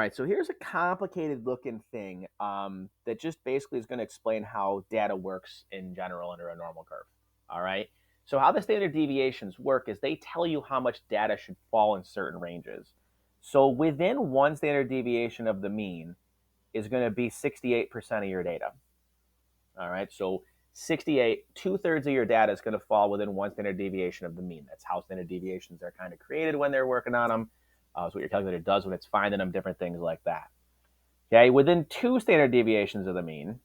All right, so here's a complicated looking thing that just basically is going to explain how data works in general under a normal curve. All right, so how the standard deviations work is they tell you how much data should fall in certain ranges. So within one standard deviation of the mean is going to be 68% of your data. All right, so 68, 2/3 of your data is going to fall within one standard deviation of the mean. That's how standard deviations are kind of created when they're working on them. It's what your calculator does when it's finding them, different things like that. Okay, within two standard deviations of the mean,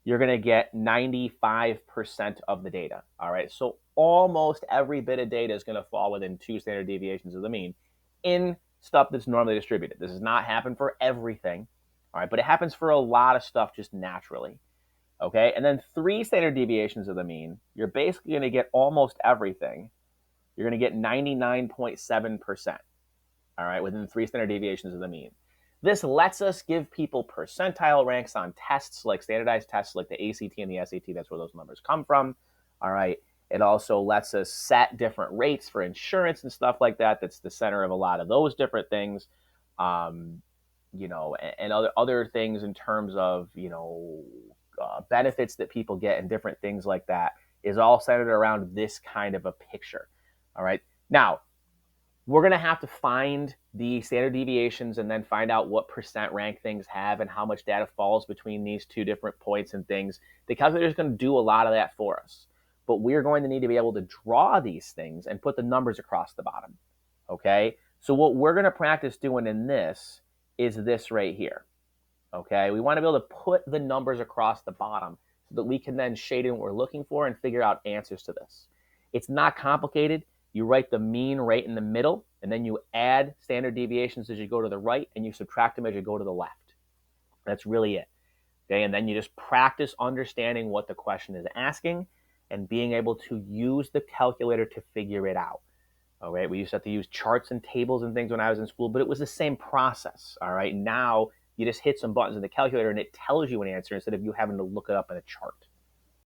you're going to get 95% of the data. All right, so almost every bit of data is going to fall within two standard deviations of the mean in stuff that's normally distributed. This does not happen for everything, all right, but it happens for a lot of stuff just naturally. Okay, and then three standard deviations of the mean, you're basically going to get almost everything. You're going to get 99.7%, all right, within three standard deviations of the mean. This lets us give people percentile ranks on tests, like standardized tests like the ACT and the SAT. That's where those numbers come from. All right. It also lets us set different rates for insurance and stuff like that. That's the center of a lot of those different things. And other things in terms of, benefits that people get and different things like that is all centered around this kind of a picture. All right. Now, we're going to have to find the standard deviations and then find out what percent rank things have and how much data falls between these two different points and things. The calculator is going to do a lot of that for us. But we're going to need to be able to draw these things and put the numbers across the bottom. Okay? So what we're going to practice doing in this is this right here. Okay? We want to be able to put the numbers across the bottom so that we can then shade in what we're looking for and figure out answers to this. It's not complicated. You write the mean right in the middle, and then you add standard deviations as you go to the right, and you subtract them as you go to the left. That's really it. Okay, and then you just practice understanding what the question is asking and being able to use the calculator to figure it out. All right, we used to have to use charts and tables and things when I was in school, but it was the same process. All right, now you just hit some buttons in the calculator and it tells you an answer instead of you having to look it up in a chart.